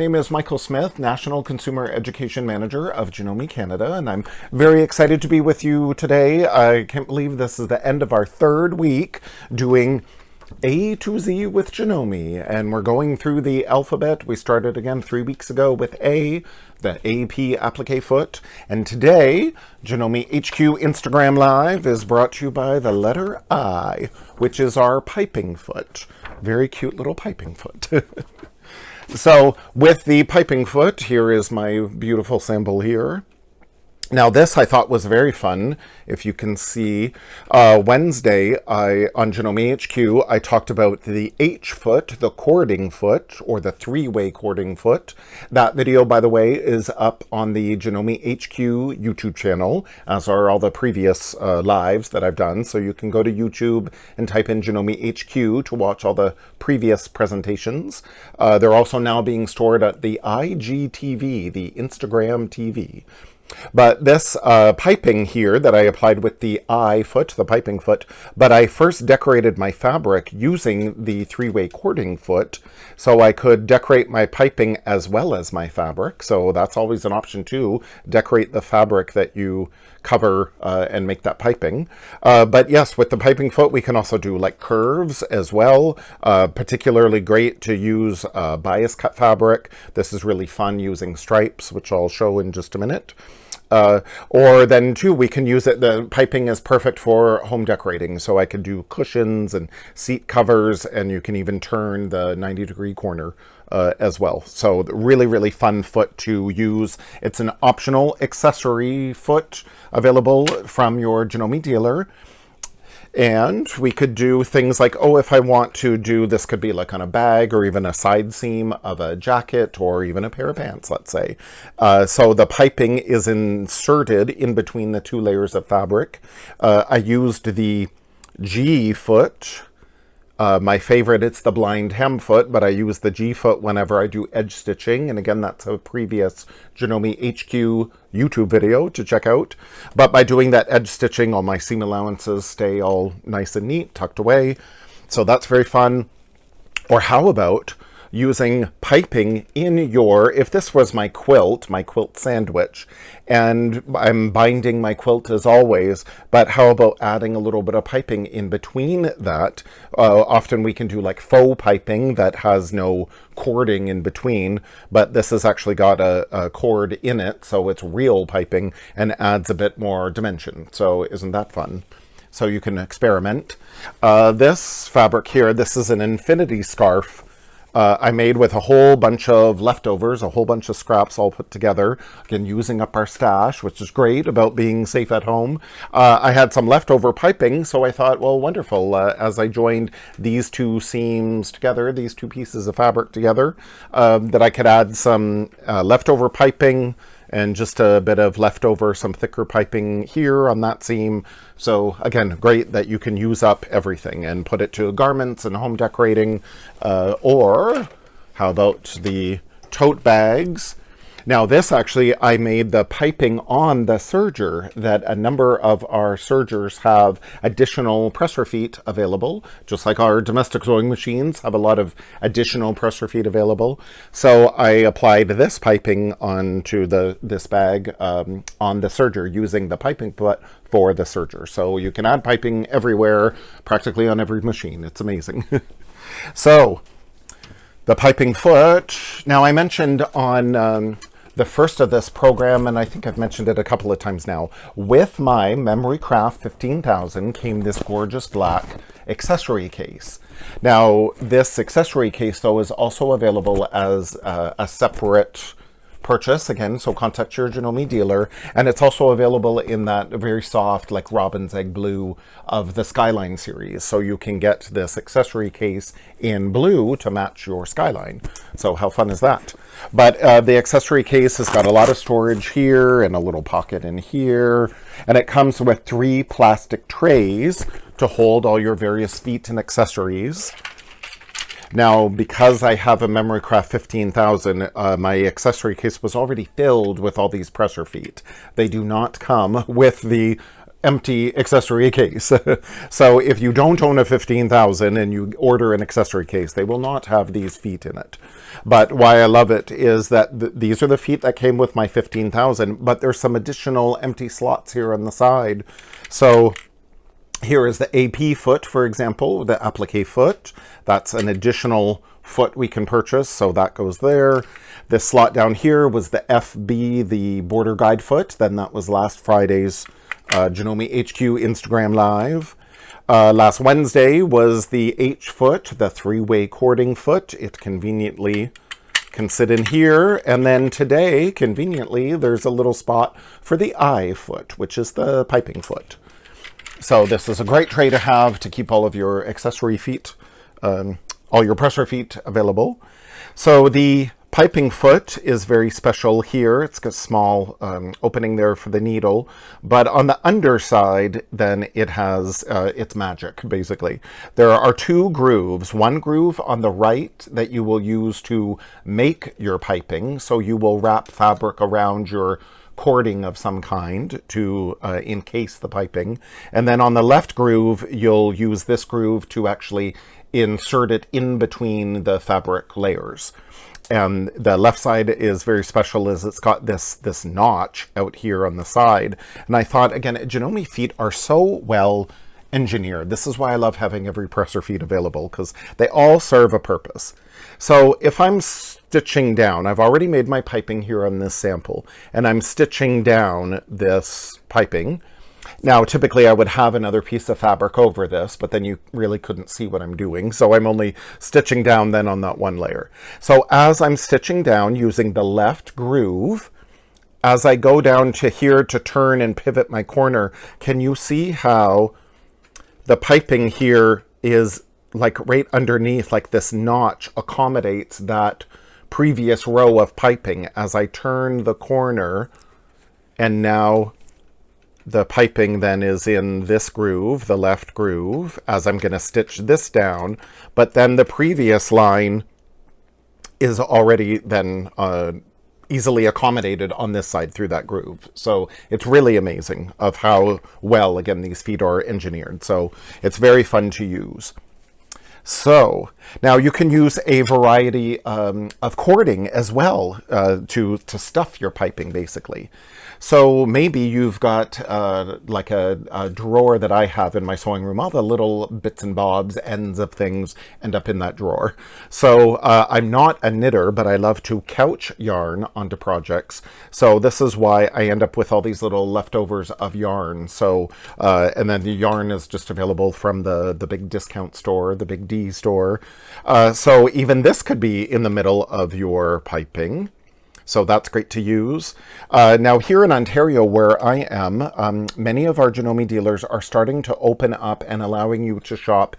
name is Michael Smith, National Consumer Education Manager of Janome Canada, and I'm very excited to be with you today. I can't believe this is the end of our third week doing A to Z with Janome, and we're going through the alphabet. We started again 3 weeks ago with A, the AP applique foot, and today Janome HQ Instagram Live is brought to you by the letter I, which is our piping foot. Very cute little piping foot. So with the piping foot, here is my beautiful sample here. Now this I thought was very fun. If you can see, Wednesday on Janome HQ, I talked about the H foot, the cording foot, or the three-way cording foot. That video, by the way, is up on the Janome HQ YouTube channel, as are all the previous lives that I've done. So you can go to YouTube and type in Janome HQ to watch all the previous presentations. They're also now being stored at the IGTV, the Instagram TV. But this piping here that I applied with the I foot, the piping foot, but I first decorated my fabric using the three-way cording foot, so I could decorate my piping as well as my fabric. So that's always an option too, decorate the fabric that you cover and make that piping. But yes, with the piping foot, we can also do like curves as well. Particularly great to use bias cut fabric. This is really fun using stripes, which I'll show in just a minute. Or then too, we can use it, the piping is perfect for home decorating. So I could do cushions and seat covers, and you can even turn the 90-degree corner as well. So really, really fun foot to use. It's an optional accessory foot available from your Janome dealer. And we could do things like, oh, if I want to do, this could be like on a bag or even a side seam of a jacket or even a pair of pants, let's say. So the piping is inserted in between the two layers of fabric. I used the G foot. My favorite, it's the blind hem foot, but I use the G foot whenever I do edge stitching. And again, that's a previous Janome HQ YouTube video to check out. But by doing that edge stitching, all my seam allowances stay all nice and neat, tucked away. So that's very fun. Or how about using piping in your, if this was my quilt sandwich, and I'm binding my quilt as always, but how about adding a little bit of piping in between that? Often we can do like faux piping that has no cording in between, but this has actually got a cord in it, so it's real piping and adds a bit more dimension. So isn't that fun? So you can experiment. This fabric here, this is an infinity scarf I made with a whole bunch of leftovers, a whole bunch of scraps all put together. Again, using up our stash, which is great about being safe at home. I had some leftover piping, so I thought, well, wonderful. As I joined these two seams together, these two pieces of fabric together, that I could add some leftover piping and just a bit of leftover, some thicker piping here on that seam. So again, great that you can use up everything and put it to garments and home decorating. Or how about the tote bags? Now this actually, I made the piping on the serger, that a number of our sergers have additional presser feet available, just like our domestic sewing machines have a lot of additional presser feet available. So I applied this piping onto this bag on the serger using the piping foot for the serger. So you can add piping everywhere, practically on every machine. It's amazing. So the piping foot. Now I mentioned on the first of this program, and I think I've mentioned it a couple of times now, with my Memory Craft 15,000 came this gorgeous black accessory case. Now, this accessory case, though, is also available as a separate purchase, again, so contact your Janome dealer, and it's also available in that very soft, like robin's egg blue of the Skyline series, so you can get this accessory case in blue to match your Skyline. So how fun is that? But the accessory case has got a lot of storage here and a little pocket in here, and it comes with 3 plastic trays to hold all your various feet and accessories. Now, because I have a Memory Craft 15,000, my accessory case was already filled with all these presser feet. They do not come with the empty accessory case. So if you don't own a 15,000 and you order an accessory case, they will not have these feet in it. But why I love it is that these are the feet that came with my 15,000, but there's some additional empty slots here on the side. So here is the AP foot, for example, the applique foot. That's an additional foot we can purchase, so that goes there. This slot down here was the FB, the border guide foot. Then that was last Friday's Janome HQ Instagram Live. Last Wednesday was the H foot, the three-way cording foot. It conveniently can sit in here. And then today, conveniently, there's a little spot for the I foot, which is the piping foot. So this is a great tray to have to keep all of your accessory feet, all your pressure feet available. So the piping foot is very special here. It's got a small opening there for the needle, but on the underside, then it has its magic, basically. There are two grooves. One groove on the right that you will use to make your piping. So you will wrap fabric around your cording of some kind to encase the piping. And then on the left groove, you'll use this groove to actually insert it in between the fabric layers. And the left side is very special, as it's got this notch out here on the side. And I thought, again, Janome feet are so well engineered. This is why I love having every presser feet available, because they all serve a purpose. So if I'm stitching down, I've already made my piping here on this sample, and I'm stitching down this piping. Now, typically I would have another piece of fabric over this, but then you really couldn't see what I'm doing. So I'm only stitching down then on that one layer. So as I'm stitching down using the left groove, as I go down to here to turn and pivot my corner, can you see how the piping here is like right underneath, like this notch accommodates that previous row of piping as I turn the corner, and now the piping then is in this groove, the left groove, as I'm going to stitch this down, but then the previous line is already then easily accommodated on this side through that groove. So it's really amazing of how well, again, these feet are engineered. So it's very fun to use. So now you can use a variety of cording as well to stuff your piping, basically. So maybe you've got like a drawer that I have in my sewing room. All the little bits and bobs, ends of things end up in that drawer. So I'm not a knitter, but I love to couch yarn onto projects. So this is why I end up with all these little leftovers of yarn. So and then the yarn is just available from the big discount store, the Big D store. So even this could be in the middle of your piping. So that's great to use. Now here in Ontario where I am, many of our Janome dealers are starting to open up and allowing you to shop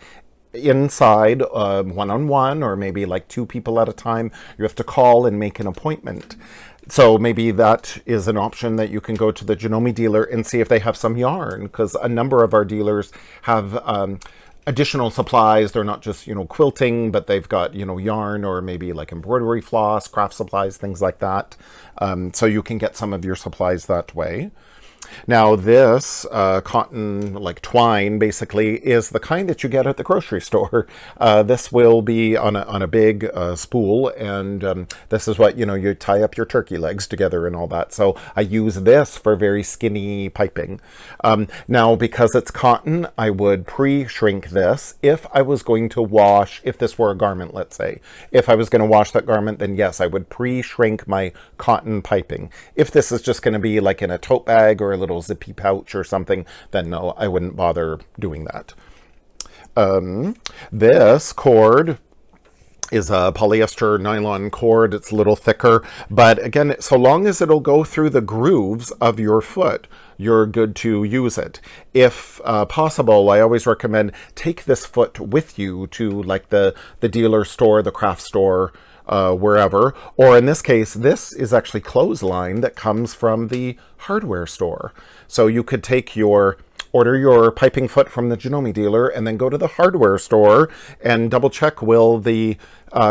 inside one-on-one, or maybe like two people at a time. You have to call and make an appointment. So maybe that is an option that you can go to the Janome dealer and see if they have some yarn, because a number of our dealers have additional supplies. They're not just, quilting, but they've got, yarn or maybe like embroidery floss, craft supplies, things like that. So you can get some of your supplies that way. Now this cotton, like twine, basically is the kind that you get at the grocery store. This will be on a big spool, and this is what, you tie up your turkey legs together and all that. So I use this for very skinny piping. Now, because it's cotton, I would pre-shrink this. If I was going to wash, if this were a garment, let's say, if I was going to wash that garment, then yes, I would pre-shrink my cotton piping. If this is just going to be like in a tote bag or a little zippy pouch or something, then no, I wouldn't bother doing that. This cord is a polyester nylon cord. It's a little thicker, but again, so long as it'll go through the grooves of your foot, you're good to use it. If possible, I always recommend take this foot with you to like the dealer store, the craft store, wherever, or in this case, this is actually clothesline that comes from the hardware store. So you could order your piping foot from the Janome dealer and then go to the hardware store and double check, will the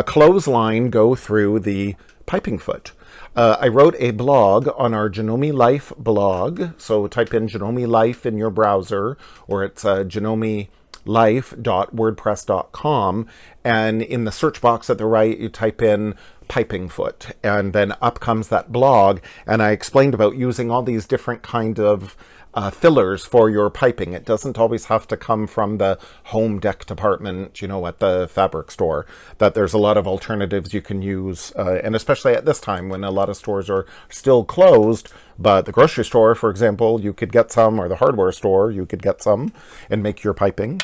clothesline go through the piping foot? I wrote a blog on our Janome Life blog. So type in Janome Life in your browser, or it's janomelife.wordpress.com. And in the search box at the right, you type in Piping Foot, and then up comes that blog. And I explained about using all these different kind of fillers for your piping. It doesn't always have to come from the home deck department, you know, at the fabric store. That there's a lot of alternatives you can use, and especially at this time when a lot of stores are still closed. But the grocery store, for example, you could get some, or the hardware store, you could get some and make your piping.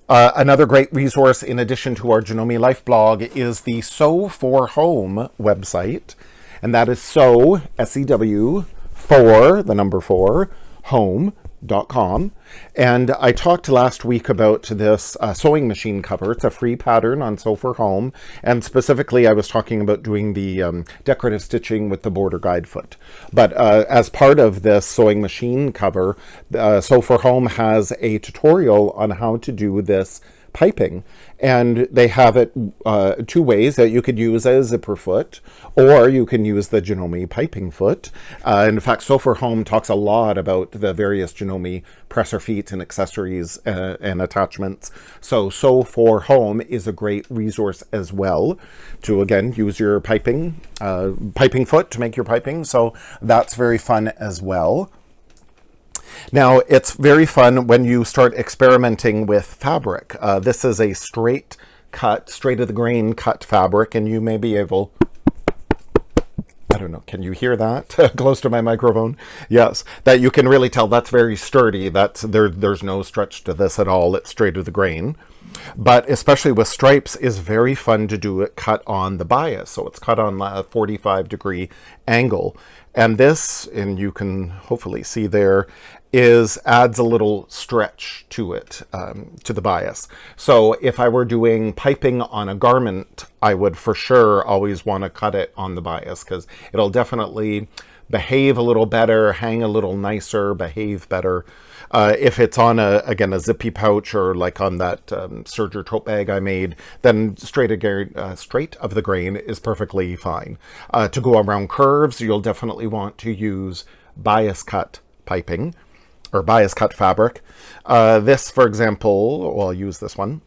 Another great resource in addition to our Janome Life blog is the Sew for Home website. And that is sew, S-E-W, for, the number 4, home.com. And I talked last week about this sewing machine cover. It's a free pattern on Sew for Home. And specifically, I was talking about doing the decorative stitching with the border guide foot. But as part of this sewing machine cover, Sew for Home has a tutorial on how to do this piping, and they have it 2 ways that you could use a zipper foot, or you can use the Janome Piping Foot. In fact, Sew for Home talks a lot about the various Janome presser feet and accessories and attachments. So Sew for Home is a great resource as well to, again, use your piping foot to make your piping. So that's very fun as well. Now, it's very fun when you start experimenting with fabric. This is a straight of the grain cut fabric, and you may be able, I don't know, can you hear that? Close to my microphone? Yes, that you can really tell that's very sturdy. There's no stretch to this at all. It's straight of the grain. But especially with stripes, is very fun to do it cut on the bias. So it's cut on a 45-degree angle. And this, and you can hopefully see there, adds a little stretch to it, to the bias. So if I were doing piping on a garment, I would for sure always want to cut it on the bias, because it'll definitely behave a little better, hang a little nicer, behave better. If it's on again, a zippy pouch, or like on that serger tote bag I made, then straight of the grain is perfectly fine. To go around curves, you'll definitely want to use bias cut piping, or bias cut fabric. This, for example, well, I'll use this one.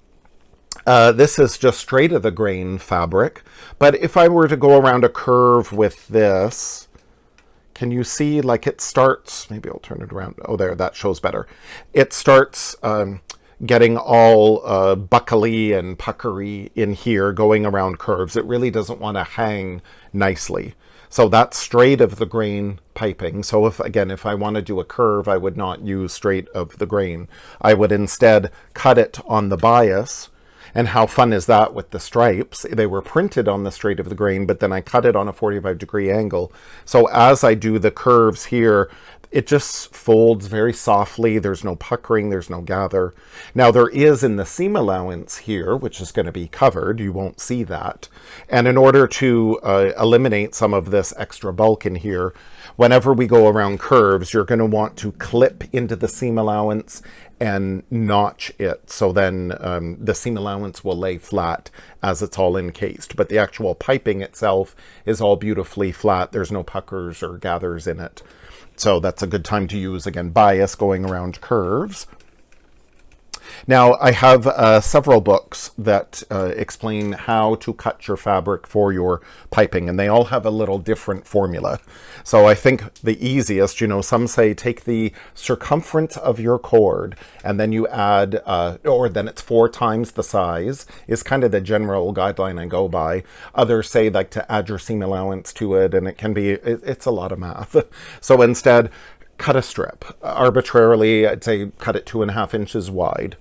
This is just straight of the grain fabric, but if I were to go around a curve with this, can you see, like, it starts, maybe I'll turn it around. Oh, there, that shows better. It starts getting all buckly and puckery in here, going around curves. It really doesn't want to hang nicely. So that's straight of the grain piping. So if I want to do a curve, I would not use straight of the grain. I would instead cut it on the bias. And how fun is that with the stripes? They were printed on the straight of the grain, but then I cut it on a 45-degree angle. So as I do the curves here, it just folds very softly. There's no puckering, there's no gather. Now there is in the seam allowance here, which is going to be covered. You won't see that. And in order to eliminate some of this extra bulk in here, whenever we go around curves, you're going to want to clip into the seam allowance and notch it. So then the seam allowance will lay flat as it's all encased. But the actual piping itself is all beautifully flat. There's no puckers or gathers in it. So that's a good time to use, again, bias going around curves. Now, I have several books that explain how to cut your fabric for your piping, and they all have a little different formula. So I think the easiest, some say take the circumference of your cord, and then you add, or then it's 4 times the size, is kind of the general guideline I go by. Others say like to add your seam allowance to it, and it's a lot of math. So instead, cut a strip. Arbitrarily, I'd say cut it 2.5 inches wide.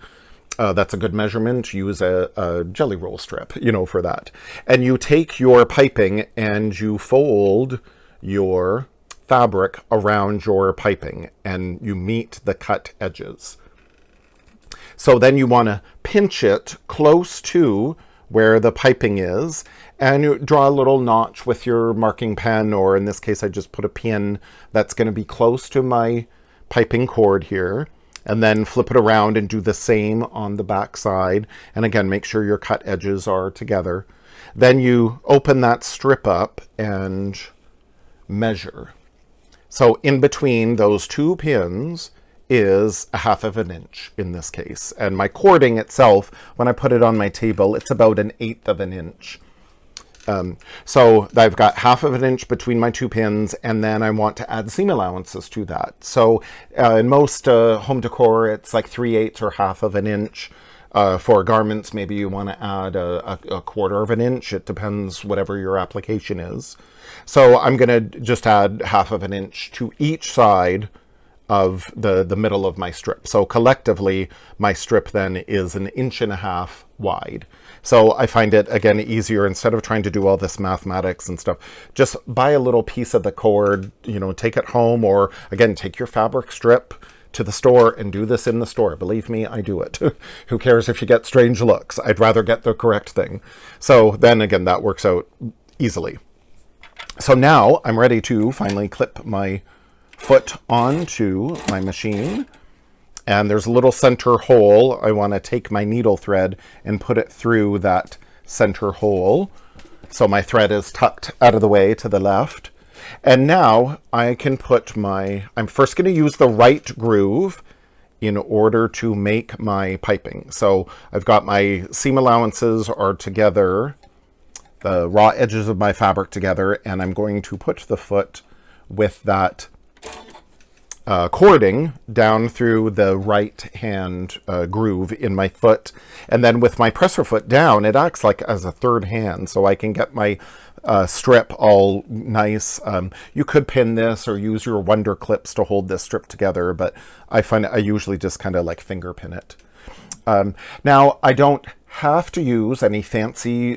That's a good measurement. Use a jelly roll strip, for that. And you take your piping and you fold your fabric around your piping and you meet the cut edges. So then you want to pinch it close to where the piping is, and you draw a little notch with your marking pen, or in this case I just put a pin that's going to be close to my piping cord here, and then flip it around and do the same on the back side, and again make sure your cut edges are together. Then you open that strip up and measure. So in between those two pins is a 1/2 of an inch in this case. And my cording itself, when I put it on my table, it's about 1/8 of an inch. So I've got 1/2 of an inch between my two pins, and then I want to add seam allowances to that. So in most home decor, it's like 3/8 or 1/2 of an inch. For garments, maybe you want to add a 1/4 of an inch. It depends whatever your application is. So I'm going to just add 1/2 of an inch to each side of the middle of my strip. So collectively, my strip then is 1.5 inches wide. So I find it, again, easier, instead of trying to do all this mathematics and stuff, just buy a little piece of the cord, you know, take it home, or again, take your fabric strip to the store and do this in the store. Believe me, I do it. Who cares if you get strange looks? I'd rather get the correct thing. So then again, that works out easily. So now I'm ready to finally clip my foot onto my machine. And there's a little center hole. I want to take my needle thread and put it through that center hole. So my thread is tucked out of the way to the left. And now I can put I'm first going to use the right groove in order to make my piping. So I've got my seam allowances are together, the raw edges of my fabric together, and I'm going to put the foot with that cording down through the right hand groove in my foot. And then with my presser foot down, it acts like as a third hand, so I can get my strip all nice. You could pin this or use your wonder clips to hold this strip together, but I find I usually just kind of like finger pin it. Now I don't have to use any fancy,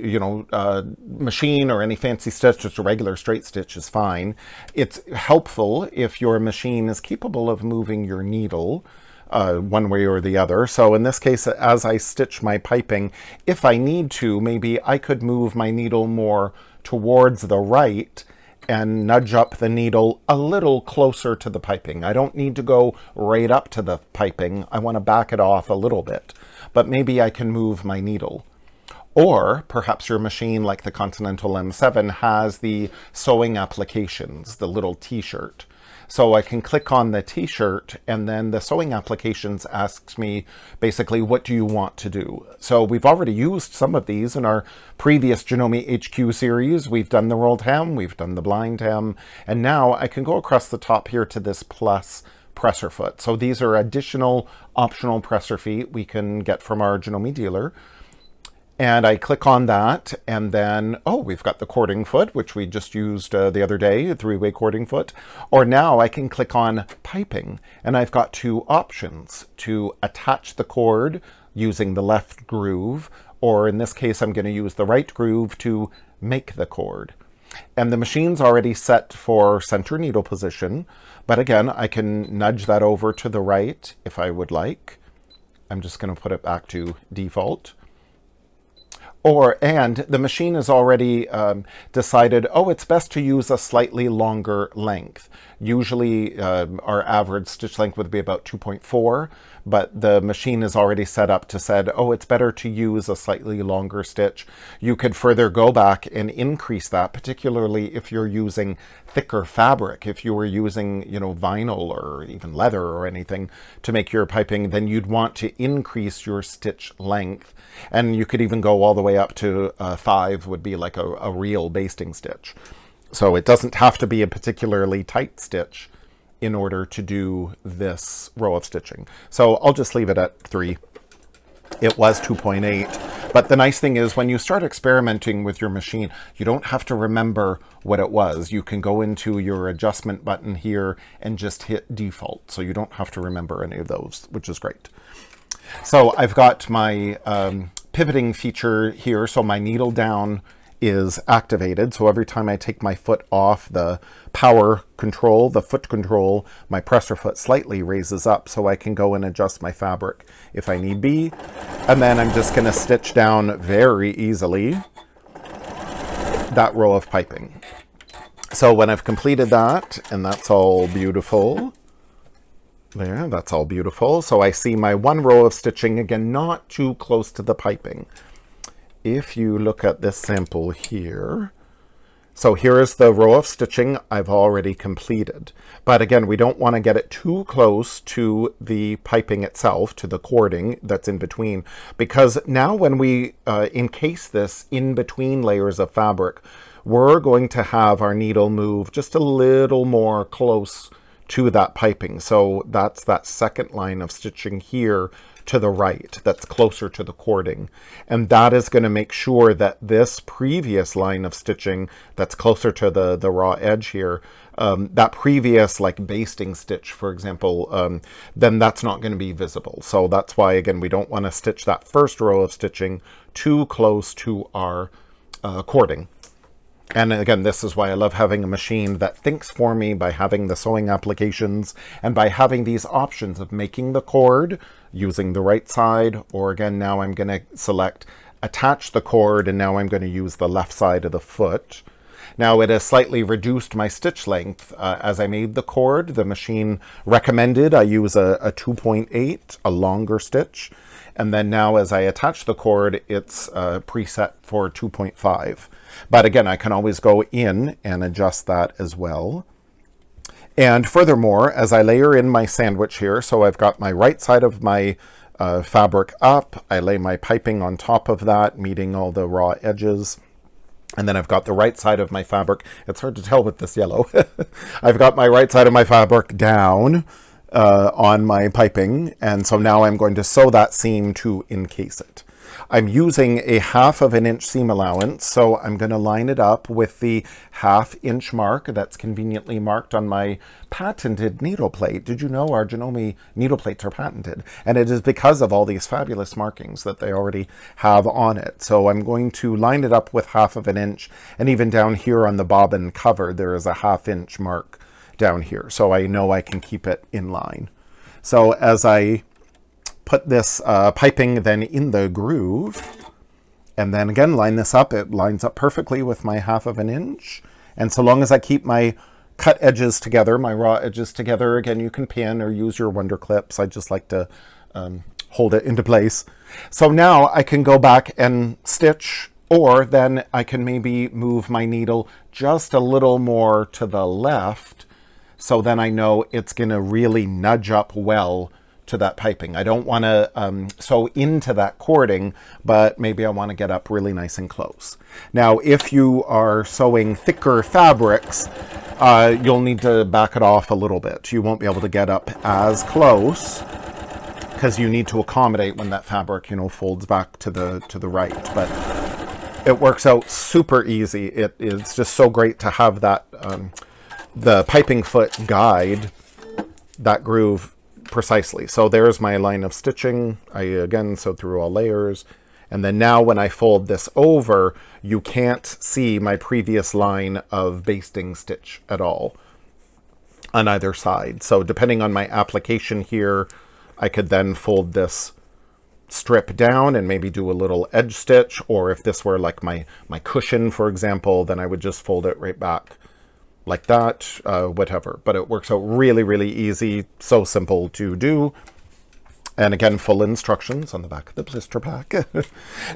machine or any fancy stitch. Just a regular straight stitch is fine. It's helpful if your machine is capable of moving your needle one way or the other. So in this case, as I stitch my piping, if I need to, maybe I could move my needle more towards the right and nudge up the needle a little closer to the piping. I don't need to go right up to the piping. I want to back it off a little bit, but maybe I can move my needle. Or perhaps your machine, like the Continental M7, has the sewing applications, the little t-shirt. So I can click on the t-shirt, and then the sewing applications asks me basically, what do you want to do? So we've already used some of these in our previous Janome HQ series. We've done the rolled hem, we've done the blind hem, and now I can go across the top here to this plus presser foot. So these are additional optional presser feet we can get from our Janome Dealer. And I click on that, and then, we've got the cording foot, which we just used the other day, a 3-way cording foot. Or now I can click on piping, and I've got two options: to attach the cord using the left groove, or in this case, I'm going to use the right groove to make the cord. And the machine's already set for center needle position, but again, I can nudge that over to the right if I would like. I'm just going to put it back to default. And the machine has already decided, it's best to use a slightly longer length. Usually our average stitch length would be about 2.4, but the machine is already set up to said, it's better to use a slightly longer stitch. You could further go back and increase that, particularly if you're using thicker fabric. If you were using, vinyl or even leather or anything to make your piping, then you'd want to increase your stitch length. And you could even go all the way up to 5 would be like a real basting stitch. So it doesn't have to be a particularly tight stitch in order to do this row of stitching. So I'll just leave it at 3. It was 2.8. But the nice thing is, when you start experimenting with your machine, you don't have to remember what it was. You can go into your adjustment button here and just hit default. So you don't have to remember any of those, which is great. So I've got my pivoting feature here. So my needle down is activated. So every time I take my foot off the power control, the foot control, my presser foot slightly raises up so I can go and adjust my fabric if I need be. And then I'm just going to stitch down very easily that row of piping. So when I've completed that, and that's all beautiful, there, that's all beautiful. So I see my one row of stitching, again, not too close to the piping. If you look at this sample here, So here is the row of stitching I've already completed. But again, we don't want to get it too close to the piping itself, to the cording that's in between, because now when we encase this in between layers of fabric, we're going to have our needle move just a little more close to that piping. So that's that second line of stitching here to the right that's closer to the cording, and that is going to make sure that this previous line of stitching that's closer to the raw edge here, that previous like basting stitch, for example, then that's not going to be visible. So that's why, again, we don't want to stitch that first row of stitching too close to our cording. And again, this is why I love having a machine that thinks for me by having the sewing applications and by having these options of making the cord using the right side, or again, now I'm going to select attach the cord, and now I'm going to use the left side of the foot. Now it has slightly reduced my stitch length. As I made the cord, the machine recommended I use a 2.8, a longer stitch. And then now as I attach the cord, it's preset for 2.5. But again, I can always go in and adjust that as well. And furthermore, as I layer in my sandwich here, so I've got my right side of my fabric up, I lay my piping on top of that, meeting all the raw edges. And then I've got the right side of my fabric. It's hard to tell with this yellow. I've got my right side of my fabric down on my piping, and so now I'm going to sew that seam to encase it. I'm using a 1/2 inch seam allowance, so I'm going to line it up with the 1/2 inch mark that's conveniently marked on my patented needle plate. Did you know our Janome needle plates are patented? And it is because of all these fabulous markings that they already have on it. So I'm going to line it up with 1/2 inch, and even down here on the bobbin cover there is a 1/2 inch mark down here, so I know I can keep it in line. So as I put this piping then in the groove, and then again line this up, it lines up perfectly with my 1/2 inch. And so long as I keep my cut edges together, my raw edges together, again, you can pin or use your wonder clips. I just like to hold it into place. So now I can go back and stitch, or then I can maybe move my needle just a little more to the left, so then I know it's going to really nudge up well to that piping. I don't want to sew into that cording, but maybe I want to get up really nice and close. Now, if you are sewing thicker fabrics, you'll need to back it off a little bit. You won't be able to get up as close because you need to accommodate when that fabric, folds back to the right. But it works out super easy. It is just so great to have that the piping foot guide that groove precisely. So there's my line of stitching. I again sewed through all layers, and then now when I fold this over, you can't see my previous line of basting stitch at all on either side. So depending on my application here, I could then fold this strip down and maybe do a little edge stitch, or if this were like my cushion, for example, then I would just fold it right back like that, whatever. But it works out really, really easy, so simple to do. And again, full instructions on the back of the blister pack.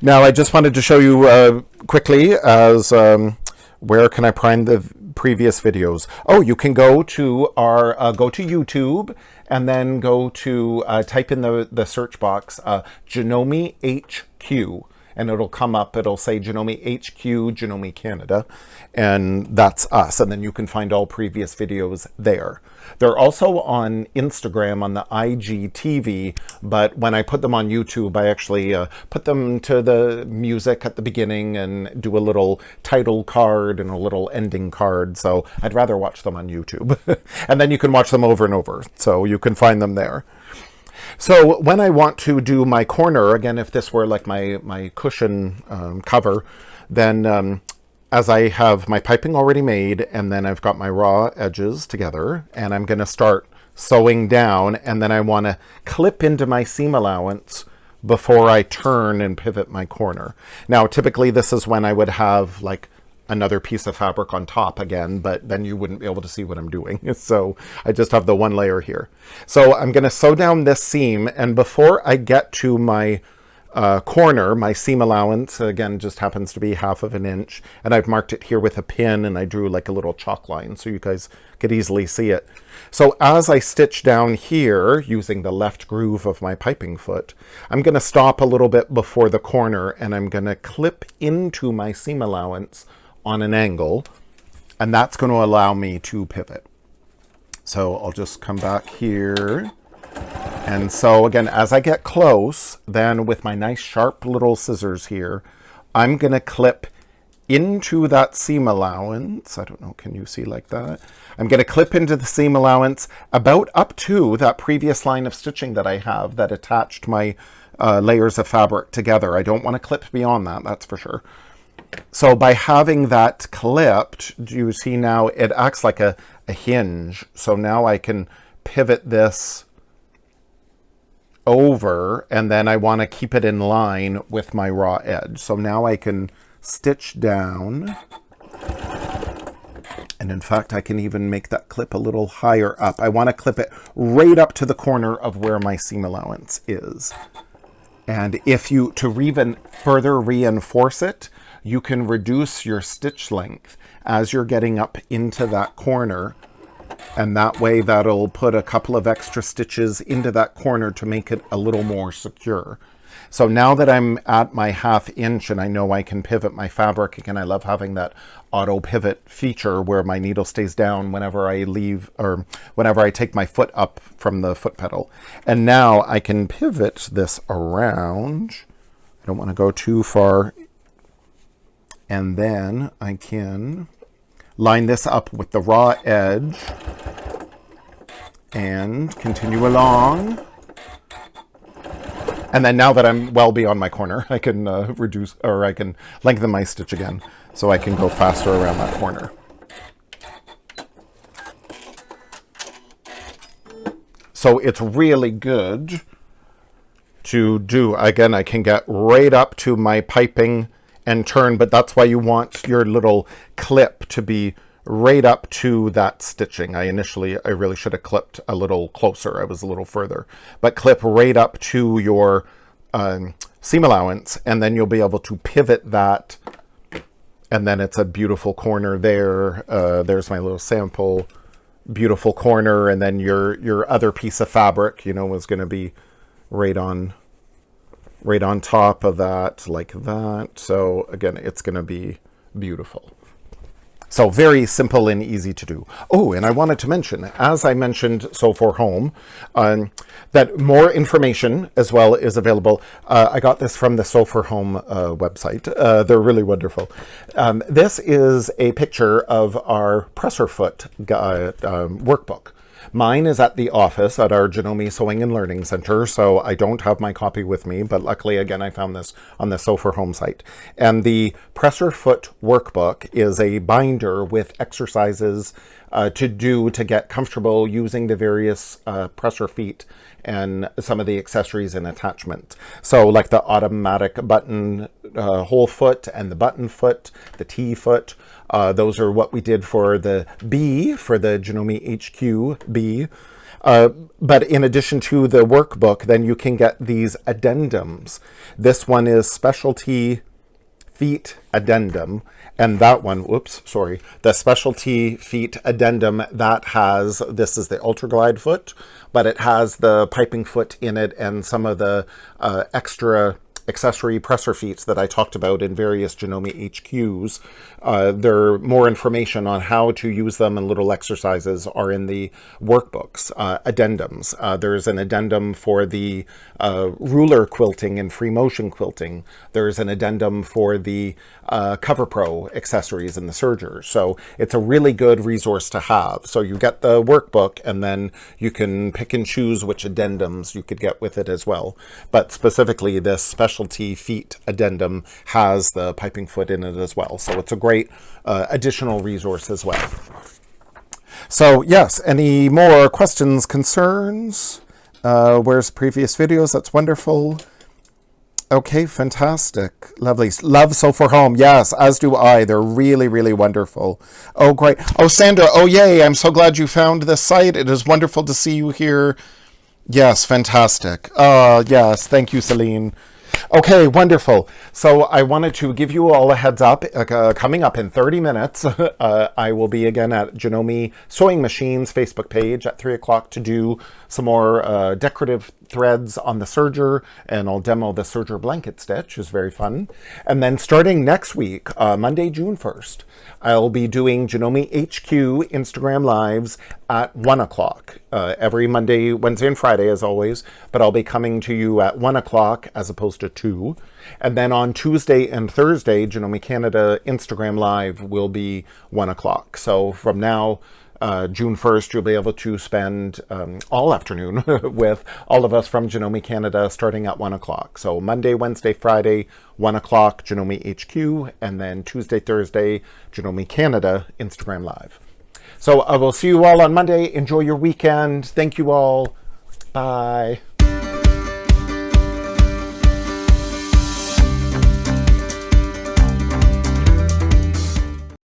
Now, I just wanted to show you quickly as where can I find the previous videos? Oh, you can go to our go to YouTube and then go to type in the search box Janome HQ. And it'll come up, it'll say Janome HQ, Janome Canada, and that's us. And then you can find all previous videos there. They're also on Instagram on the IGTV, but when I put them on YouTube, I actually put them to the music at the beginning and do a little title card and a little ending card. So I'd rather watch them on YouTube. And then you can watch them over and over. So you can find them there. So when I want to do my corner, again, if this were like my cushion cover, then as I have my piping already made, and then I've got my raw edges together, and I'm going to start sewing down, and then I want to clip into my seam allowance before I turn and pivot my corner. Now, typically this is when I would have like another piece of fabric on top again, but then you wouldn't be able to see what I'm doing. So I just have the one layer here. So I'm going to sew down this seam, and before I get to my corner, my seam allowance, again, just happens to be 1/2 inch. And I've marked it here with a pin, and I drew like a little chalk line so you guys could easily see it. So as I stitch down here, using the left groove of my piping foot, I'm going to stop a little bit before the corner, and I'm going to clip into my seam allowance on an angle, and that's going to allow me to pivot. So I'll just come back here. And so again, as I get close, then with my nice sharp little scissors here, I'm going to clip into that seam allowance. I don't know, can you see like that? I'm going to clip into the seam allowance about up to that previous line of stitching that I have that attached my layers of fabric together. I don't want to clip beyond that, that's for sure. So by having that clipped, you see now it acts like a hinge. So now I can pivot this over, and then I want to keep it in line with my raw edge. So now I can stitch down, and in fact I can even make that clip a little higher up. I want to clip it right up to the corner of where my seam allowance is. And if you, to even further reinforce it, you can reduce your stitch length as you're getting up into that corner, and that way that'll put a couple of extra stitches into that corner to make it a little more secure. So now that I'm at my 1/2 inch and I know I can pivot my fabric, again, I love having that auto pivot feature where my needle stays down whenever I leave, or whenever I take my foot up from the foot pedal. And now I can pivot this around. I don't want to go too far. And then I can line this up with the raw edge and continue along. And then now that I'm well beyond my corner, I can reduce, or I can lengthen my stitch again so I can go faster around that corner. So it's really good to do, again, I can get right up to my piping and turn, but that's why you want your little clip to be right up to that stitching. I really should have clipped a little closer. I was a little further, but clip right up to your seam allowance, and then you'll be able to pivot that, and then it's a beautiful corner there. There's my little sample, beautiful corner, and then your other piece of fabric, you know, is going to be right on top of that, like that. So again, it's going to be beautiful. So very simple and easy to do. Oh, and I wanted to mention, as I mentioned, Sew for Home, that more information as well is available. I got this from the Sew for Home website. They're really wonderful. This is a picture of our presser foot workbook. Mine is at the office at our Janome Sewing and Learning Center, so I don't have my copy with me, but luckily, again, I found this on the Sew for Home site. And the Presser Foot Workbook is a binder with exercises to get comfortable using the various presser feet and some of the accessories and attachments. So like the automatic button whole foot and the button foot, the T foot, those are what we did for the B, for the Janome HQ B. But in addition to the workbook, then you can get these addendums. This one is Specialty Feet Addendum, and that one, the Specialty Feet Addendum, that has, this is the Ultra Glide foot, but it has the piping foot in it and some of the extra accessory presser feet that I talked about in various Janome HQs. There more information on how to use them and little exercises are in the workbooks, addendums. There's an addendum for the ruler quilting and free motion quilting. There's an addendum for the Cover Pro accessories and the serger. So it's a really good resource to have. So you get the workbook, and then you can pick and choose which addendums you could get with it as well. But specifically, this Specialty Feet Addendum has the piping foot in it as well. So it's a great additional resource as well. So yes, any more questions, concerns? Where's previous videos? That's wonderful. Okay, fantastic. Lovely. Love Sew for Home. Yes, as do I. They're really, really wonderful. Oh, great. Oh, Sandra. Oh, yay. I'm so glad you found this site. It is wonderful to see you here. Yes, fantastic. Yes, thank you, Celine. Okay, wonderful. So I wanted to give you all a heads up. Coming up in 30 minutes, I will be again at Janome Sewing Machines Facebook page at 3 o'clock to do some more decorative threads on the serger, and I'll demo the serger blanket stitch. It's very fun. And then starting next week, Monday, June 1st, I'll be doing Janome HQ Instagram Lives at 1 o'clock. Every Monday, Wednesday, and Friday, as always, but I'll be coming to you at 1 o'clock as opposed to 2. And then on Tuesday and Thursday, Janome Canada Instagram Live will be 1 o'clock. So from now, June 1st, you'll be able to spend all afternoon with all of us from Janome Canada starting at 1 o'clock. So Monday, Wednesday, Friday, 1 o'clock, Janome HQ, and then Tuesday, Thursday, Janome Canada Instagram Live. So I will see you all on Monday. Enjoy your weekend. Thank you all. Bye.